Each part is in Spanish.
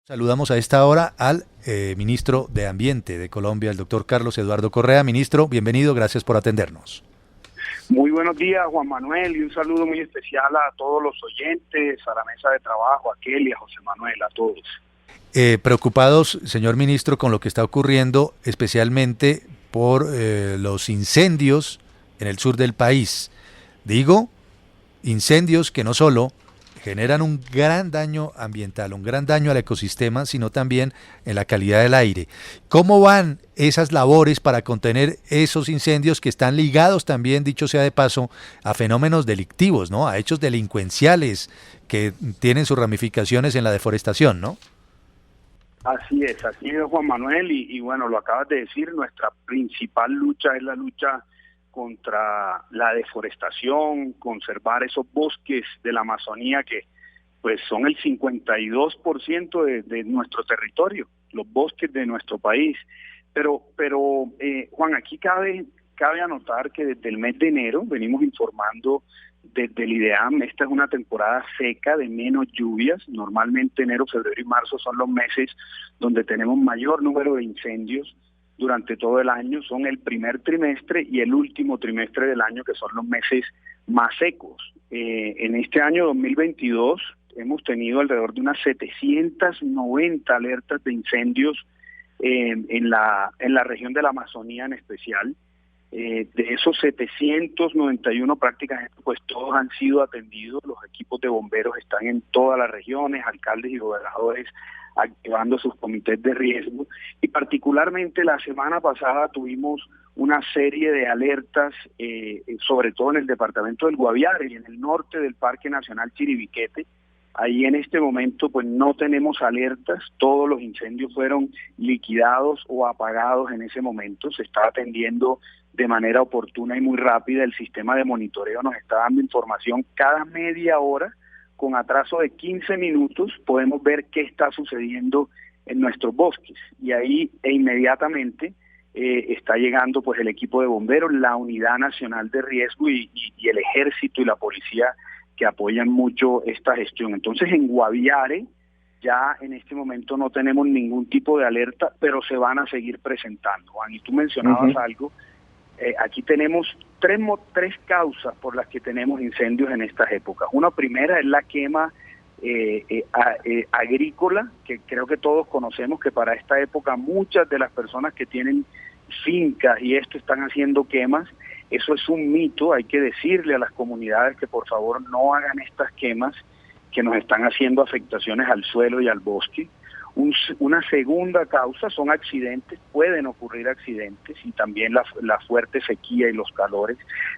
Saludamos a esta hora al ministro de Ambiente de Colombia, el doctor Carlos Eduardo Correa. Ministro, bienvenido, gracias por atendernos. Muy buenos días, Juan Manuel, y un saludo muy especial a todos los oyentes, a la mesa de trabajo, a Kelly, a José Manuel, a todos. Preocupados, señor ministro, con lo que está ocurriendo, especialmente por los incendios en el sur del país. Digo, incendios que no solo generan un gran daño ambiental, un gran daño al ecosistema, sino también en la calidad del aire. ¿Cómo van esas labores para contener esos incendios que están ligados también, dicho sea de paso, a fenómenos delictivos, ¿no? A hechos delincuenciales que tienen sus ramificaciones en la deforestación, ¿no? Así es, Juan Manuel, y bueno, lo acabas de decir, nuestra principal lucha es la lucha contra la deforestación, conservar esos bosques de la Amazonía que pues son el 52% de nuestro territorio, los bosques de nuestro país. Pero Juan, aquí cabe anotar que desde el mes de enero venimos informando desde el IDEAM. Esta es una temporada seca de menos lluvias. Normalmente enero, febrero y marzo son los meses donde tenemos mayor número de incendios durante todo el año. Son el primer trimestre y el último trimestre del año, que son los meses más secos. En este año 2022 hemos tenido alrededor de unas 790 alertas de incendios en la región de la Amazonía en especial. De esos 791 prácticamente, pues todos han sido atendidos. Los equipos de bomberos están en todas las regiones, alcaldes y gobernadores activando sus comités de riesgo, y particularmente la semana pasada tuvimos una serie de alertas, sobre todo en el departamento del Guaviare y en el norte del Parque Nacional Chiribiquete. Ahí en este momento pues no tenemos alertas, todos los incendios fueron liquidados o apagados en ese momento, se está atendiendo de manera oportuna y muy rápida. El sistema de monitoreo nos está dando información cada media hora, con atraso de 15 minutos podemos ver qué está sucediendo en nuestros bosques, y ahí inmediatamente está llegando pues el equipo de bomberos, la Unidad Nacional de Riesgo y el Ejército y la Policía, que apoyan mucho esta gestión. Entonces en Guaviare ya en este momento no tenemos ningún tipo de alerta, pero se van a seguir presentando. Juan, y tú mencionabas algo. Aquí tenemos tres causas por las que tenemos incendios en estas épocas. Una primera es la quema agrícola, que creo que todos conocemos que para esta época muchas de las personas que tienen fincas y esto están haciendo quemas. Eso es un mito, hay que decirle a las comunidades que por favor no hagan estas quemas que nos están haciendo afectaciones al suelo y al bosque. Una segunda causa son accidentes, pueden ocurrir accidentes, y también la fuerte sequía y los calores.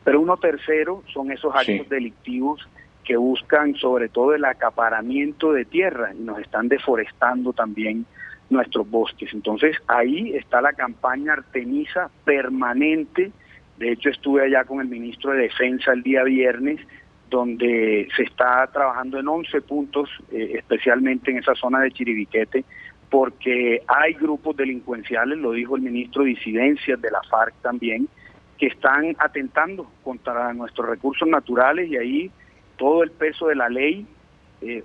Pero uno tercero son esos actos delictivos que buscan sobre todo el acaparamiento de tierra y nos están deforestando también nuestros bosques. Entonces ahí está la campaña Artemisa permanente. De hecho estuve allá con el ministro de Defensa el día viernes, donde se está trabajando en 11 puntos, especialmente en esa zona de Chiribiquete, porque hay grupos delincuenciales, lo dijo el ministro, disidencias de la FARC también, que están atentando contra nuestros recursos naturales, y ahí todo el peso de la ley.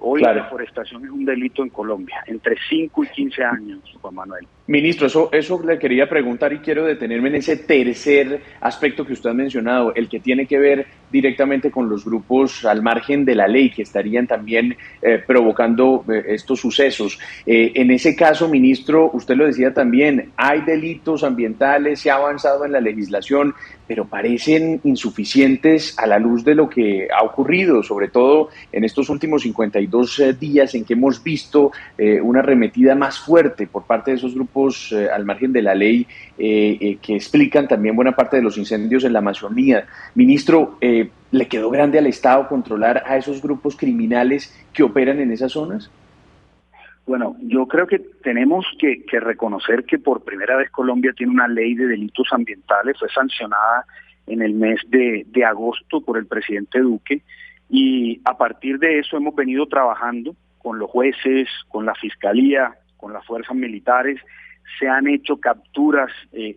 Hoy la deforestación es un delito en Colombia, entre 5 y 15 años, Juan Manuel. Ministro, eso le quería preguntar, y quiero detenerme en ese tercer aspecto que usted ha mencionado, el que tiene que ver directamente con los grupos al margen de la ley que estarían también provocando estos sucesos. En ese caso, ministro, usted lo decía también, hay delitos ambientales, se ha avanzado en la legislación, pero parecen insuficientes a la luz de lo que ha ocurrido, sobre todo en estos últimos 52 días en que hemos visto una arremetida más fuerte por parte de esos grupos al margen de la ley que explican también buena parte de los incendios en la Amazonía. Ministro, ¿le quedó grande al Estado controlar a esos grupos criminales que operan en esas zonas? Bueno, yo creo que tenemos que reconocer que por primera vez Colombia tiene una ley de delitos ambientales. Fue sancionada en el mes de agosto por el presidente Duque, y a partir de eso hemos venido trabajando con los jueces, con la Fiscalía, con las fuerzas militares, se han hecho capturas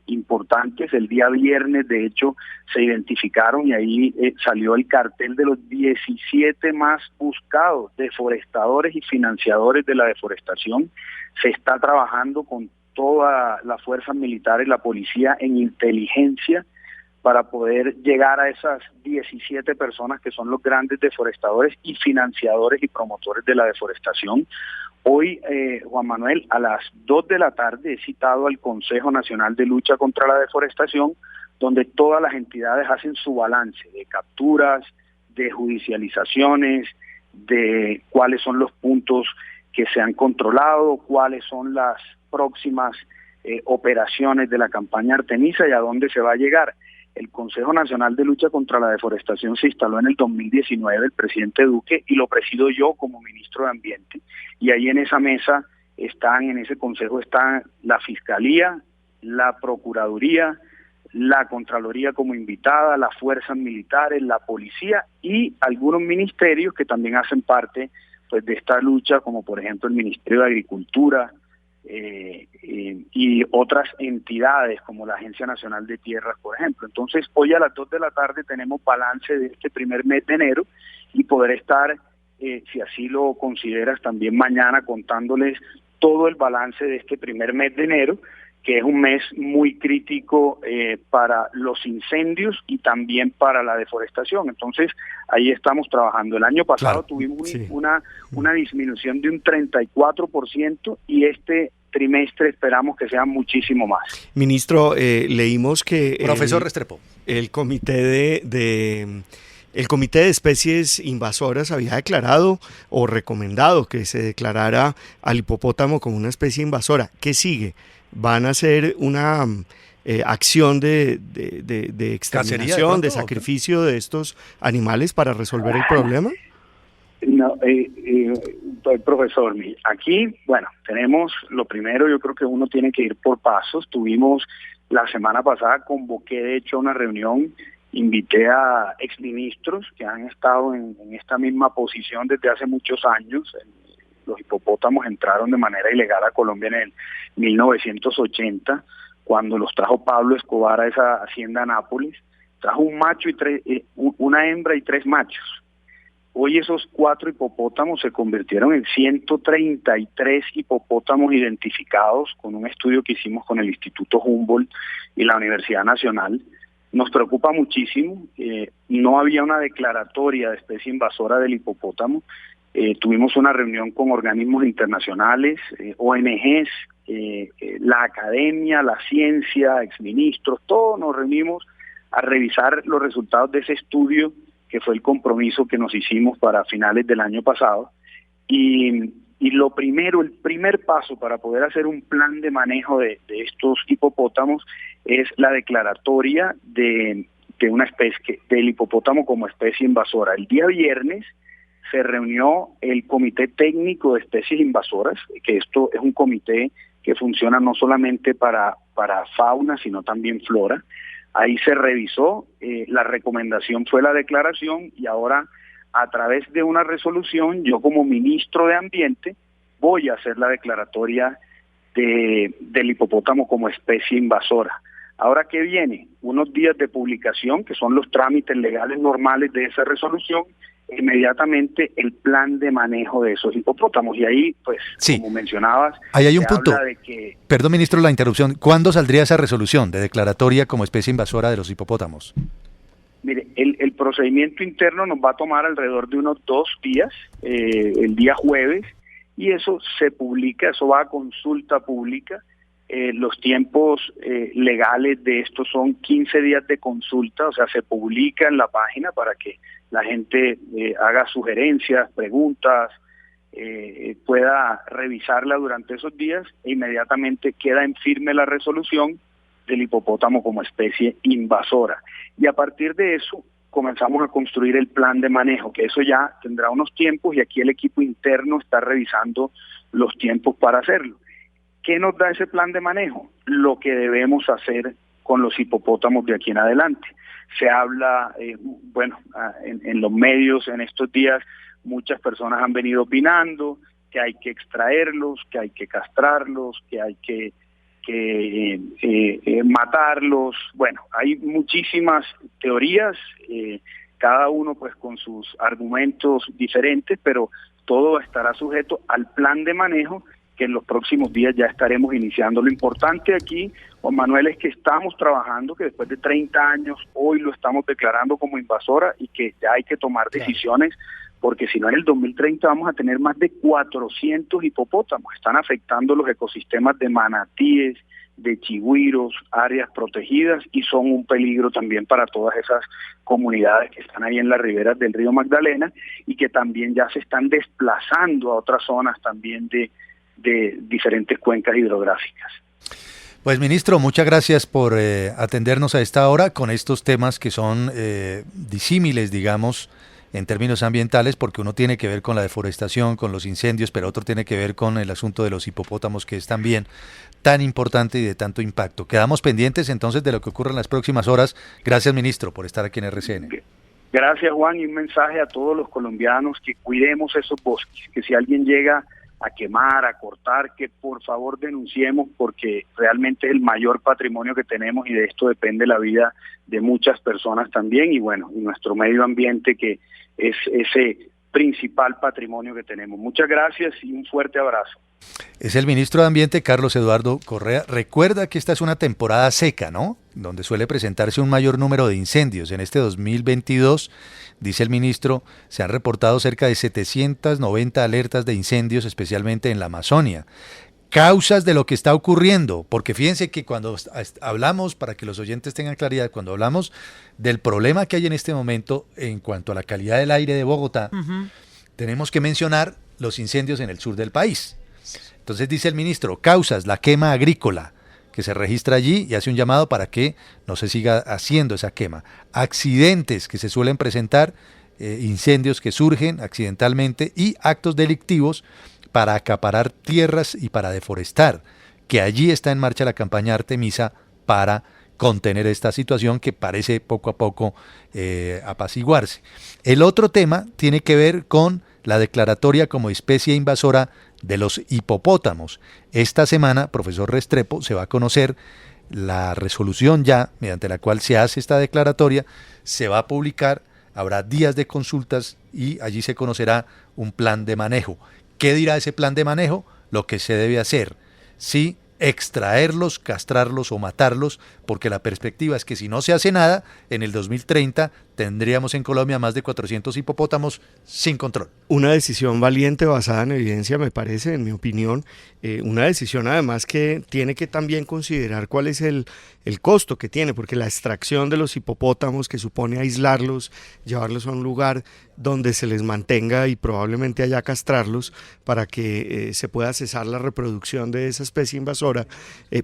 importantes. El día viernes, de hecho, se identificaron y ahí salió el cartel de los 17 más buscados deforestadores y financiadores de la deforestación. Se está trabajando con toda la fuerza militar y la policía en inteligencia para poder llegar a esas 17 personas que son los grandes deforestadores y financiadores y promotores de la deforestación. Hoy, Juan Manuel, a las 2 de la tarde he citado al Consejo Nacional de Lucha contra la Deforestación, donde todas las entidades hacen su balance de capturas, de judicializaciones, de cuáles son los puntos que se han controlado, cuáles son las próximas operaciones de la campaña Artemisa y a dónde se va a llegar. El Consejo Nacional de Lucha contra la Deforestación se instaló en el 2019, el presidente Duque, y lo presido yo como ministro de Ambiente. Y ahí en esa mesa en ese consejo están la Fiscalía, la Procuraduría, la Contraloría como invitada, las fuerzas militares, la policía y algunos ministerios que también hacen parte pues de esta lucha, como por ejemplo el Ministerio de Agricultura, y otras entidades como la Agencia Nacional de Tierras, por ejemplo. Entonces, hoy a las 2 de la tarde tenemos balance de este primer mes de enero y poder estar, si así lo consideras, también mañana contándoles todo el balance de este primer mes de enero, que es un mes muy crítico para los incendios y también para la deforestación. Entonces, ahí estamos trabajando. El año pasado tuvimos una disminución de un 34% y este trimestre esperamos que sea muchísimo más. Ministro, leímos que Profesor Restrepo, el comité el Comité de Especies Invasoras había declarado o recomendado que se declarara al hipopótamo como una especie invasora. ¿Qué sigue? ¿Van a hacer una acción de exterminación, de sacrificio de estos animales para resolver el problema? No, profesor, aquí, bueno, tenemos lo primero, yo creo que uno tiene que ir por pasos. Tuvimos la semana pasada, convoqué de hecho una reunión, invité a exministros que han estado en esta misma posición desde hace muchos años. Los hipopótamos entraron de manera ilegal a Colombia en el 1980, cuando los trajo Pablo Escobar a esa hacienda Nápoles. Trajo un macho y una hembra y 3 machos. Hoy esos 4 hipopótamos se convirtieron en 133 hipopótamos identificados con un estudio que hicimos con el Instituto Humboldt y la Universidad Nacional. Nos preocupa muchísimo. No había una declaratoria de especie invasora del hipopótamo. Tuvimos una reunión con organismos internacionales, ONGs, la academia, la ciencia, exministros, todos nos reunimos a revisar los resultados de ese estudio, que fue el compromiso que nos hicimos para finales del año pasado. Y lo primero, el primer paso para poder hacer un plan de manejo de estos hipopótamos es la declaratoria de una especie, del hipopótamo como especie invasora. El día viernes se reunió el Comité Técnico de Especies Invasoras, que esto es un comité que funciona no solamente para fauna, sino también flora. Ahí se revisó, la recomendación fue la declaración y ahora a través de una resolución, yo como ministro de Ambiente voy a hacer la declaratoria del hipopótamo como especie invasora. Ahora, ¿qué viene? Unos días de publicación, que son los trámites legales normales de esa resolución, inmediatamente el plan de manejo de esos hipopótamos. Y ahí, pues, sí, como mencionabas, ahí hay un punto. De que... Perdón, ministro, la interrupción. ¿Cuándo saldría esa resolución de declaratoria como especie invasora de los hipopótamos? Mire, el procedimiento interno nos va a tomar alrededor de unos 2 días, el día jueves, y eso se publica, eso va a consulta pública. Los tiempos legales de esto son 15 días de consulta, o sea, se publica en la página para que la gente haga sugerencias, preguntas, pueda revisarla durante esos días e inmediatamente queda en firme la resolución del hipopótamo como especie invasora. Y a partir de eso comenzamos a construir el plan de manejo, que eso ya tendrá unos tiempos y aquí el equipo interno está revisando los tiempos para halo. ¿Qué nos da ese plan de manejo? Lo que debemos hacer con los hipopótamos de aquí en adelante. Se habla, en los medios en estos días, muchas personas han venido opinando que hay que extraerlos, que hay que castrarlos, que hay que matarlos. Bueno, hay muchísimas teorías, cada uno pues con sus argumentos diferentes, pero todo estará sujeto al plan de manejo que en los próximos días ya estaremos iniciando. Lo importante aquí, Juan Manuel, es que estamos trabajando, que después de 30 años hoy lo estamos declarando como invasora y que ya hay que tomar decisiones, porque si no en el 2030 vamos a tener más de 400 hipopótamos. Están afectando los ecosistemas de manatíes, de chigüiros, áreas protegidas, y son un peligro también para todas esas comunidades que están ahí en las riberas del río Magdalena y que también ya se están desplazando a otras zonas también de diferentes cuencas hidrográficas. Pues ministro, muchas gracias por atendernos a esta hora con estos temas que son disímiles, digamos, en términos ambientales, porque uno tiene que ver con la deforestación, con los incendios, pero otro tiene que ver con el asunto de los hipopótamos, que es también tan importante y de tanto impacto. Quedamos pendientes entonces de lo que ocurra en las próximas horas. Gracias, ministro, por estar aquí en RCN. Gracias, Juan, y un mensaje a todos los colombianos que cuidemos esos bosques, que si alguien llega a quemar, a cortar, que por favor denunciemos, porque realmente es el mayor patrimonio que tenemos y de esto depende la vida de muchas personas también, y bueno, y nuestro medio ambiente, que es ese principal patrimonio que tenemos. Muchas gracias y un fuerte abrazo. Es el ministro de Ambiente, Carlos Eduardo Correa. Recuerda que esta es una temporada seca, ¿no? Donde suele presentarse un mayor número de incendios. En este 2022, dice el ministro, se han reportado cerca de 790 alertas de incendios, especialmente en la Amazonia. Causas de lo que está ocurriendo, porque fíjense que cuando hablamos, para que los oyentes tengan claridad, cuando hablamos del problema que hay en este momento en cuanto a la calidad del aire de Bogotá, tenemos que mencionar los incendios en el sur del país. Entonces dice el ministro, causas, la quema agrícola que se registra allí y hace un llamado para que no se siga haciendo esa quema. Accidentes que se suelen presentar, incendios que surgen accidentalmente y actos delictivos para acaparar tierras y para deforestar, que allí está en marcha la campaña Artemisa para contener esta situación que parece poco a poco apaciguarse. El otro tema tiene que ver con la declaratoria como especie invasora de los hipopótamos. Esta semana, profesor Restrepo, se va a conocer la resolución ya mediante la cual se hace esta declaratoria, se va a publicar, habrá días de consultas y allí se conocerá un plan de manejo. ¿Qué dirá ese plan de manejo? Lo que se debe hacer, sí, extraerlos, castrarlos o matarlos, porque la perspectiva es que si no se hace nada, en el 2030 tendríamos en Colombia más de 400 hipopótamos sin control. Una decisión valiente basada en evidencia, me parece, en mi opinión, una decisión además que tiene que también considerar cuál es el costo que tiene, porque la extracción de los hipopótamos, que supone aislarlos, llevarlos a un lugar donde se les mantenga y probablemente haya castrarlos para que se pueda cesar la reproducción de esa especie invasora,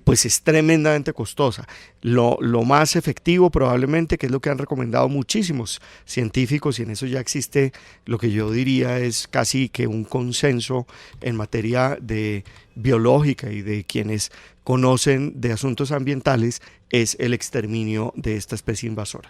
pues es tremendamente costosa. Lo más efectivo probablemente, que es lo que han recomendado muchísimos científicos, y en eso ya existe lo que yo diría es casi que un consenso en materia de biológica y de quienes conocen de asuntos ambientales, es el exterminio de esta especie invasora.